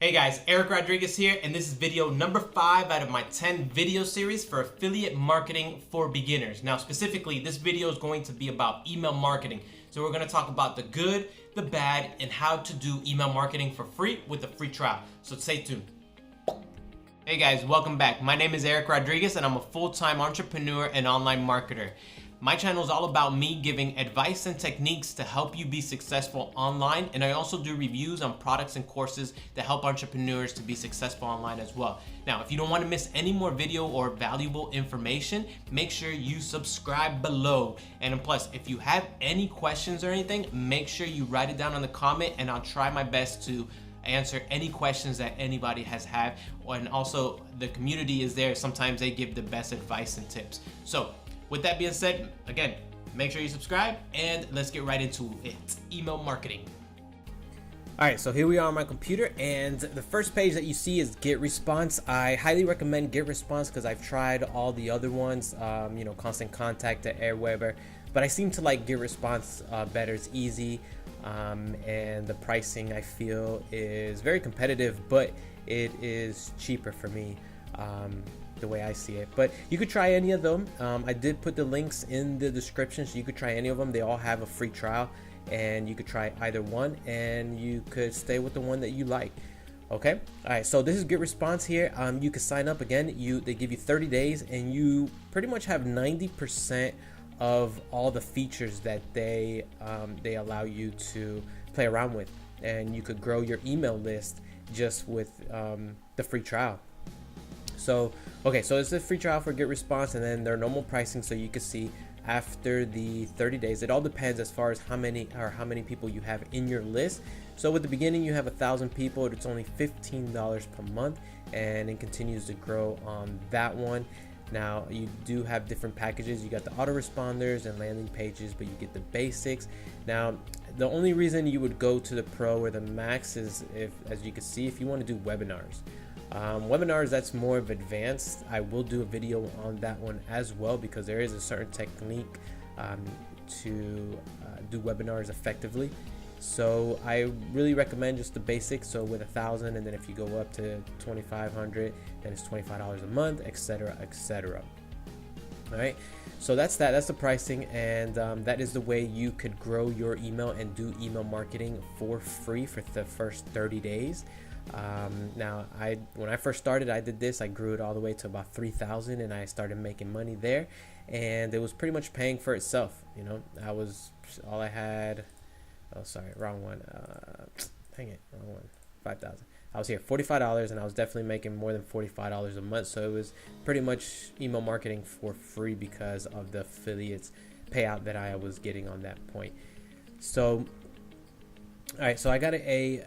Hey guys, Eric Rodriguez here, and this is video number 5 out of my 10 video series for affiliate marketing for beginners. Now specifically, this video is going to be about email marketing. So we're going to talk about the good, the bad, and how to do email marketing for free with a free trial. So stay tuned. Hey guys, welcome back. My name is Eric Rodriguez and I'm a full-time entrepreneur and online marketer. My channel is all about me giving advice and techniques to help you be successful online, and I also do reviews on products and courses that help entrepreneurs to be successful online as well. Now, if you don't want to miss any more video or valuable information, make sure you subscribe below. And plus, if you have any questions or anything, make sure you write it down in the comment and I'll try my best to answer any questions that anybody has had. And also, the community is there. Sometimes they give the best advice and tips. So with that being said, again, make sure you subscribe and let's get right into it. Email marketing. All right, so here we are on my computer, and the first page that you see is Getresponse. I highly recommend Getresponse because I've tried all the other ones, Constant Contact, Airweber, but I seem to like Getresponse better. It's easy, and the pricing I feel is very competitive, but it is cheaper for me. The way I see it, but you could try any of them. I did put the links in the description, so you could try any of them. They all have a free trial, and you could try either one, and you could stay with the one that you like. Okay, all right, so this is Getresponse here. You can sign up again. They give you 30 days, and you pretty much have 90% of all the features that they allow you to play around with, and you could grow your email list just with the free trial. So, okay, so it's a free trial for Getresponse, and then their normal pricing, so you can see after the 30 days. It all depends as far as how many people you have in your list. So with the beginning, you have 1,000 people. It's only $15 per month, and it continues to grow on that one. Now, you do have different packages. You got the autoresponders and landing pages, but you get the basics. Now, the only reason you would go to the pro or the max is if, as you can see, if you want to do webinars. Webinars, that's more of advanced. I will do a video on that one as well, because there is a certain technique to do webinars effectively. So I really recommend just the basics. So with 1,000, and then if you go up to 2,500, then it's $25 a month, etc., etc. All right, so that's the pricing, and that is the way you could grow your email and do email marketing for free for the first 30 days. Now, when I first started, I did this. I grew it all the way to about 3,000, and I started making money there, and it was pretty much paying for itself. You know, all I had. Oh, sorry, wrong one. Dang it, wrong one. 5,000. I was here $45, and I was definitely making more than $45 a month. So it was pretty much email marketing for free because of the affiliates payout that I was getting on that point. So, all right, so I got a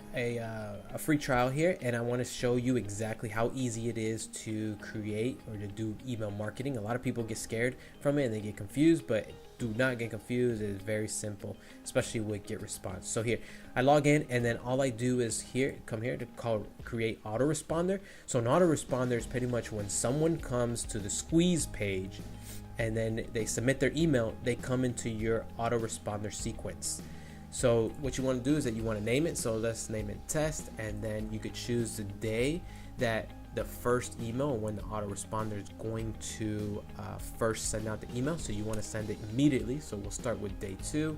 free trial here, and I want to show you exactly how easy it is to create or to do email marketing. A lot of people get scared from it and they get confused, but do not get confused. It is very simple, especially with Getresponse. So here, I log in, and then all I do is come here to create Autoresponder. So an autoresponder is pretty much when someone comes to the squeeze page and then they submit their email, they come into your autoresponder sequence. So what you want to do is that you want to name it. So let's name it test, and then you could choose the day that the first email, when the autoresponder is going to first send out the email. So you want to send it immediately. So we'll start with day 2,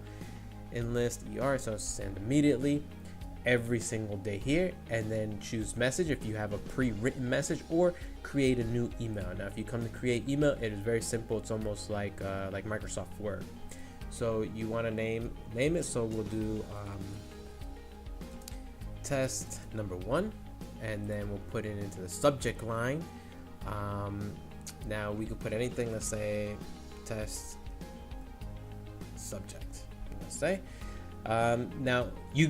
enlist ER, so send immediately every single day here, and then choose message if you have a pre-written message, or create a new email. Now, if you come to create email, it is very simple. It's almost like Microsoft Word. So you want to name it. So we'll do test number 1, and then we'll put it into the subject line. Now we could put anything. Let's say test subject. Let's say. Now you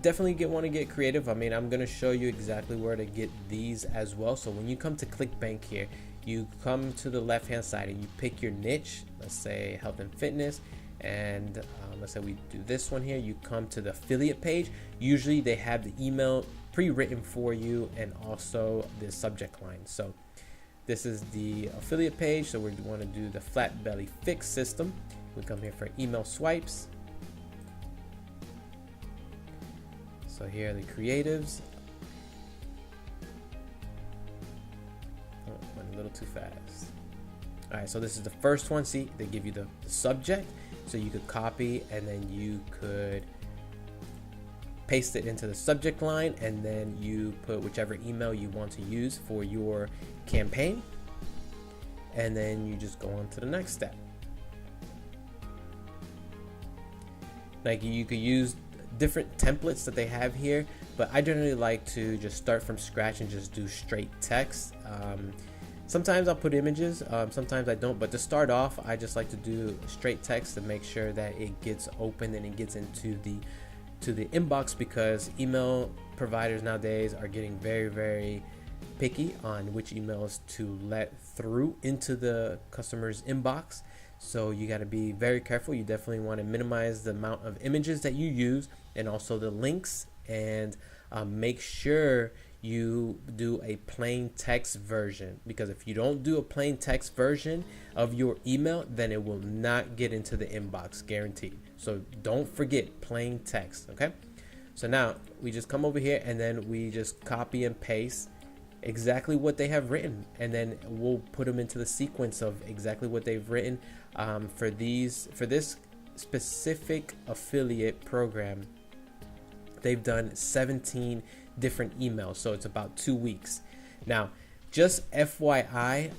definitely want to get creative. I mean, I'm going to show you exactly where to get these as well. So when you come to Clickbank here, you come to the left hand side and you pick your niche. Let's say health and fitness. And let's say we do this one here. You come to the affiliate page. Usually they have the email pre-written for you and also the subject line. So this is the affiliate page. So we want to do the flat belly fix system. We come here for email swipes. So here are the creatives. a little too fast. All right, so this is the first one. See, they give you the subject, so you could copy and then you could paste it into the subject line, and then you put whichever email you want to use for your campaign, and then you just go on to the next step. Like, you could use different templates that they have here, but I generally like to just start from scratch and just do straight text. Sometimes I'll put images, sometimes I don't, but to start off, I just like to do straight text to make sure that it gets open and it gets into the inbox, because email providers nowadays are getting very, very picky on which emails to let through into the customer's inbox. So you got to be very careful. You definitely want to minimize the amount of images that you use, and also the links, and make sure you do a plain text version, because if you don't do a plain text version of your email, then it will not get into the inbox, guaranteed. So don't forget plain text. Okay, so now we just come over here and then we just copy and paste exactly what they have written, and then we'll put them into the sequence of exactly what they've written. For this specific affiliate program, they've done 17 different emails, so it's about 2 weeks. Now, just FYI,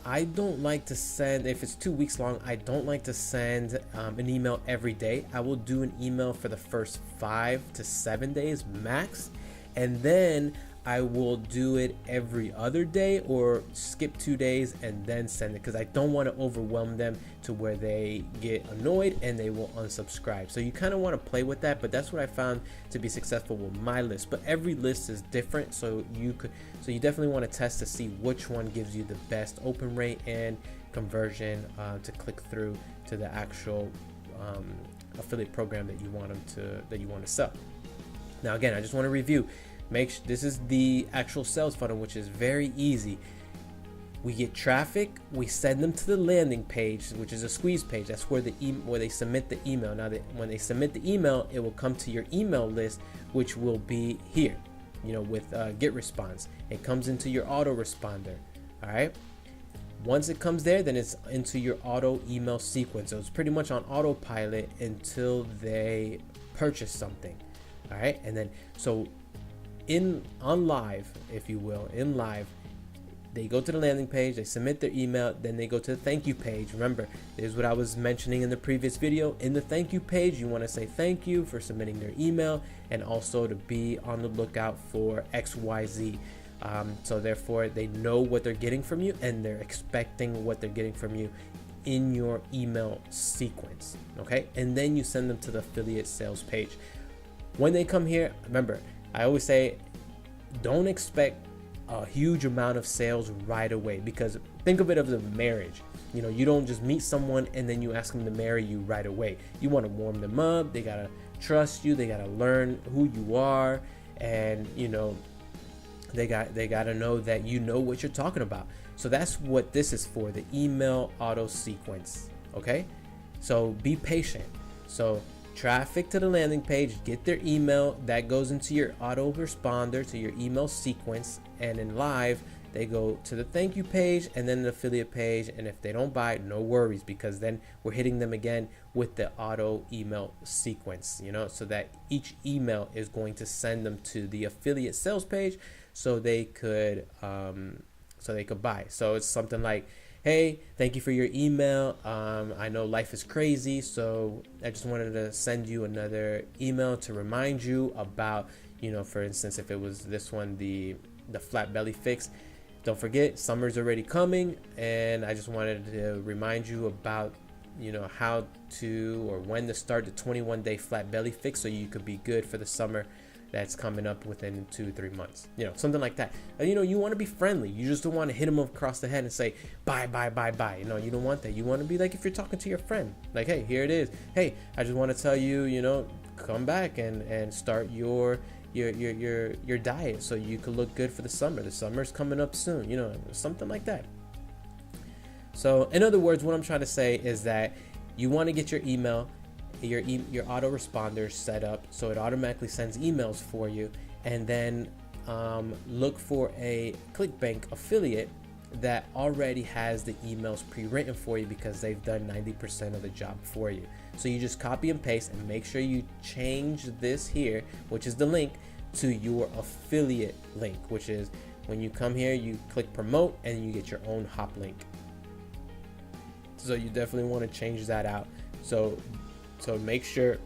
I don't like to send, if it's 2 weeks long, I don't like to send an email every day. I will do an email for the first 5 to 7 days max, and then I will do it every other day, or skip 2 days and then send it, because I don't want to overwhelm them to where they get annoyed and they will unsubscribe. So you kind of want to play with that, but that's what I found to be successful with my list. But every list is different, so you definitely want to test to see which one gives you the best open rate and conversion to click through to the actual affiliate program that you want to sell. Now, again, I just want to review. This is the actual sales funnel, which is very easy. We get traffic, we send them to the landing page, which is a squeeze page. That's where where they submit the email. Now, when they submit the email, it will come to your email list, which will be here, with Getresponse. It comes into your autoresponder. All right. Once it comes there, then it's into your auto email sequence. So it's pretty much on autopilot until they purchase something. All right, and then on live, if you will, in live, they go to the landing page, they submit their email, then they go to the thank you page. Remember, this is what I was mentioning in the previous video. In the thank you page, you want to say thank you for submitting their email, and also to be on the lookout for XYZ. So therefore, they know what they're getting from you, and they're expecting what they're getting from you in your email sequence. Okay, and then you send them to the affiliate sales page. When they come here, remember, I always say, don't expect a huge amount of sales right away, because think of it as a marriage. You don't just meet someone and then you ask them to marry you right away. You want to warm them up. They got to trust you. They got to learn who you are, and they got to know that you know what you're talking about. So that's what this is for, the email auto sequence. Okay, so be patient. So traffic to the landing page, get their email, that goes into your autoresponder, to your email sequence, and in live they go to the thank you page and then the affiliate page. And if they don't buy, no worries, because then we're hitting them again with the auto email sequence, so that each email is going to send them to the affiliate sales page, so they could buy. So it's something like, hey, thank you for your email. I know life is crazy, so I just wanted to send you another email to remind you about, for instance, if it was this one, the flat belly fix. Don't forget, summer's already coming, and I just wanted to remind you about, how to or when to start the 21-day flat belly fix, so you could be good for the summer that's coming up within 2-3 months, something like that. You want to be friendly. You just don't want to hit them across the head and say bye. You don't want that. You want to be like, if you're talking to your friend, like, hey, here it is. Hey, I just want to tell you, come back and start your diet so you could look good for the summer. The summer's coming up soon, something like that. So in other words, what I'm trying to say is that you want to get your email, your autoresponder set up so it automatically sends emails for you, and then look for a Clickbank affiliate that already has the emails pre-written for you because they've done 90% of the job for you. So you just copy and paste and make sure you change this here, which is the link, to your affiliate link, which is when you come here, you click promote and you get your own hop link. So you definitely want to change that out. So make sure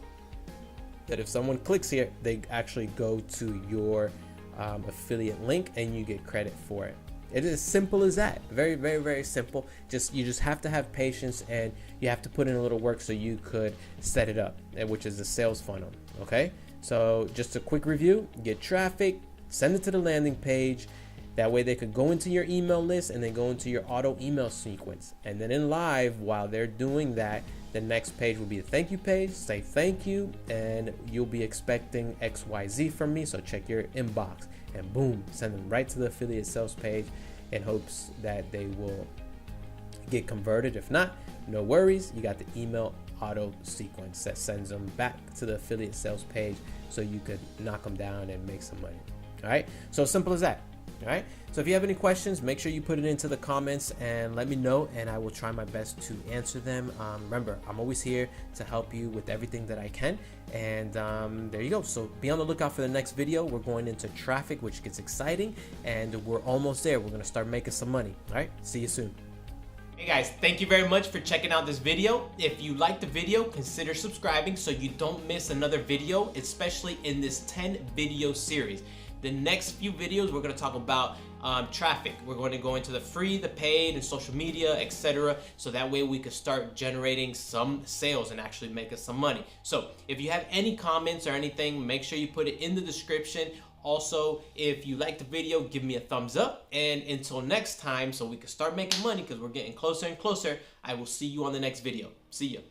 that if someone clicks here, they actually go to your affiliate link and you get credit for it. It is as simple as that. Very, very, very simple. You just have to have patience, and you have to put in a little work so you could set it up, which is the sales funnel. Okay, so just a quick review: get traffic, send it to the landing page. That way they could go into your email list and then go into your auto email sequence. And then in live, while they're doing that, the next page will be a thank you page. Say thank you, and you'll be expecting XYZ from me. So check your inbox, and boom, send them right to the affiliate sales page in hopes that they will get converted. If not, no worries. You got the email auto sequence that sends them back to the affiliate sales page so you could knock them down and make some money. All right, so simple as that. All right, so if you have any questions, make sure you put it into the comments and let me know, and I will try my best to answer them. Remember, I'm always here to help you with everything that I can. And there you go. So be on the lookout for the next video. We're going into traffic, which gets exciting, and we're almost there. We're going to start making some money. All right, see you soon. Hey guys, thank you very much for checking out this video. If you liked the video, consider subscribing so you don't miss another video, especially in this 10 video series. The next few videos, we're going to talk about traffic. We're going to go into the free, the paid, and social media, etc. So that way we can start generating some sales and actually make us some money. So if you have any comments or anything, make sure you put it in the description. Also, if you like the video, give me a thumbs up. And until next time, so we can start making money because we're getting closer and closer, I will see you on the next video. See ya.